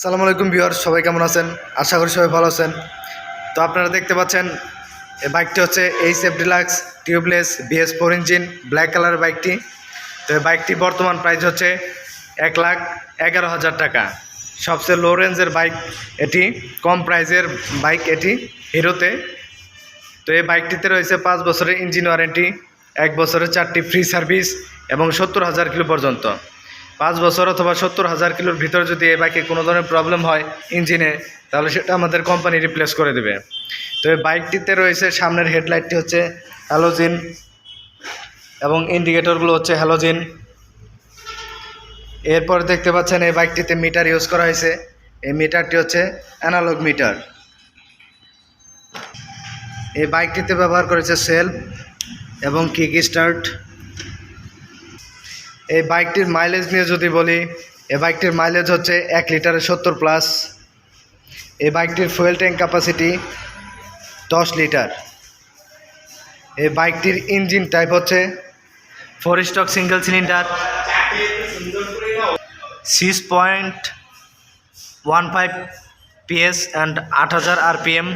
আসসালামু আলাইকুম ভিউয়ার্স, সবাই কেমন আছেন? আশা করি সবাই ভালো আছেন। তো আপনারা দেখতে পাচ্ছেন এই বাইকটি হচ্ছে HF deluxe tubeless BS4 engine black কালারের বাইকটি। তো এই বাইকটি বর্তমান প্রাইস হচ্ছে 1,11,000 টাকা। সবচেয়ে লো রেঞ্জের বাইক এটি, কম প্রাইসের বাইক এটি হিরোতে। তো এই বাইকটিতে রয়েছে 5 বছরের ইঞ্জিন ওয়ারেন্টি, 1 বছরের 4টি ফ্রি সার্ভিস এবং 70,000 কিলো পর্যন্ত। 5 বছর অথবা 70,000 কিলোর ভিতরে যদি এই বাইকে কোনো ধরনের প্রবলেম হয় ইঞ্জিনে, তাহলে সেটা আমাদের কোম্পানি রিপ্লেস করে দেবে। তো এই বাইকটিতে রয়েছে সামনের হেডলাইটটি হচ্ছে হ্যালোজিন এবং ইন্ডিকেটরগুলো হচ্ছে হ্যালোজিন। এরপর দেখতে পাচ্ছেন এই বাইকটিতে মিটার ইউজ করা হয়েছে। এই মিটারটি হচ্ছে অ্যানালগ মিটার। এই বাইকটিতে ব্যবহার করেছে সেলফ এবং কিক স্টার্ট। এই বাইকটির মাইলেজ নিয়ে যদি বলি, এই বাইকটির মাইলেজ হচ্ছে 1 লিটারে 70+। এই বাইকটির ফুয়েল ট্যাঙ্ক ক্যাপাসিটি 10 লিটার। এই বাইকটির ইঞ্জিন টাইপ হচ্ছে 4 stock single cylinder, 6.15 PS and 8000 RPM।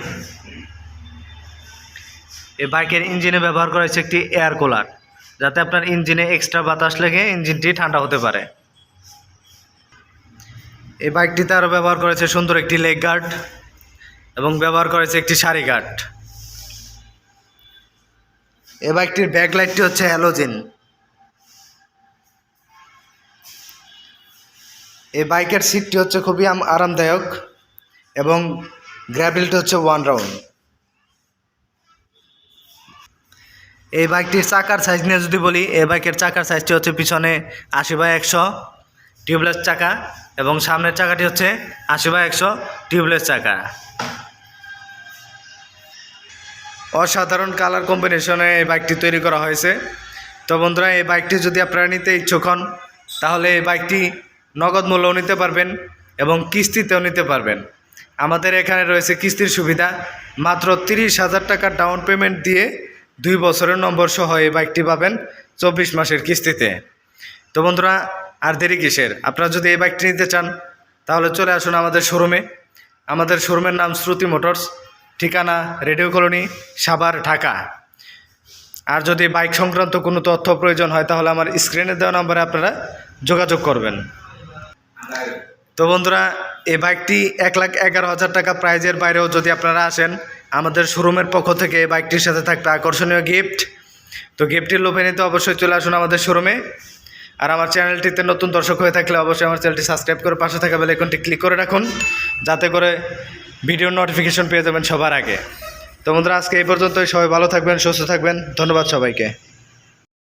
এই বাইকের ইঞ্জিনে ব্যবহার করা হয়েছে একটি এয়ার কুলার, যাতে আপনার ইঞ্জিনে এক্সট্রা বাতাস লেগে ইঞ্জিনটি ঠান্ডা হতে পারে। এই বাইকটিতে আরও ব্যবহার করেছে সুন্দর একটি লেগ গার্ড এবং ব্যবহার করেছে একটি সারি গার্ড। এই বাইকটির ব্যাকলাইটটি হচ্ছে হ্যালোজিন। এই বাইকের সিটটি হচ্ছে খুবই আরামদায়ক এবং গ্র্যাভেলটি হচ্ছে 1 রাউন্ড। এই বাইকটির চাকার সাইজ নিয়ে যদি বলি, এই বাইকের চাকার সাইজটি হচ্ছে পিছনে 80/100 টিউবলেস চাকা এবং সামনের চাকাটি হচ্ছে 80/100 টিউবলেস চাকা। অসাধারণ কালার কম্বিনেশনে এই বাইকটি তৈরি করা হয়েছে। তো বন্ধুরা, এই বাইকটি যদি আপনারা নিতে ইচ্ছুক হন, তাহলে এই বাইকটি নগদ মূল্যও নিতে পারবেন এবং কিস্তিতেও নিতে পারবেন। আমাদের এখানে রয়েছে কিস্তির সুবিধা। মাত্র 30,000 টাকা ডাউন পেমেন্ট দিয়ে 2 বছরের নম্বর সহ এই বাইকটি পাবেন 24 মাসের কিস্তিতে। তো বন্ধুরা, আর দেরি কিসের? আপনারা যদি এই বাইকটি নিতে চান, তাহলে চলে আসুন আমাদের শোরুমে। আমাদের শোরুমের নাম শ্রুতি মোটরস, ঠিকানা রেডিও কলোনি, সাভার, ঢাকা। আর যদি বাইক সংক্রান্ত কোনো তথ্য প্রয়োজন হয়, তাহলে আমার স্ক্রিনে দেওয়া নম্বরে আপনারা যোগাযোগ করবেন। তো বন্ধুরা, এই বাইকটি 1,11,000 টাকা প্রাইজের বাইরেও যদি আপনারা আসেন, আমাদের শোরুমের পক্ষ থেকে এই বাইকটির সাথে থাকবে আকর্ষণীয় গিফট। তো গিফটের লোভে নিতে অবশ্যই চলে আসুন আমাদের শোরুমে। আর আমার চ্যানেলটিতে নতুন দর্শক হয়ে থাকলে অবশ্যই আমার চ্যানেলটি সাবস্ক্রাইব করে পাশে থাকা বেল আইকনটি ক্লিক করে রাখুন, যাতে করে ভিডিওর নোটিফিকেশন পেয়ে যাবেন সবার আগে। তো বন্ধুরা, আজকে এই পর্যন্তই। সবাই ভালো থাকবেন, সুস্থ থাকবেন। ধন্যবাদ সবাইকে।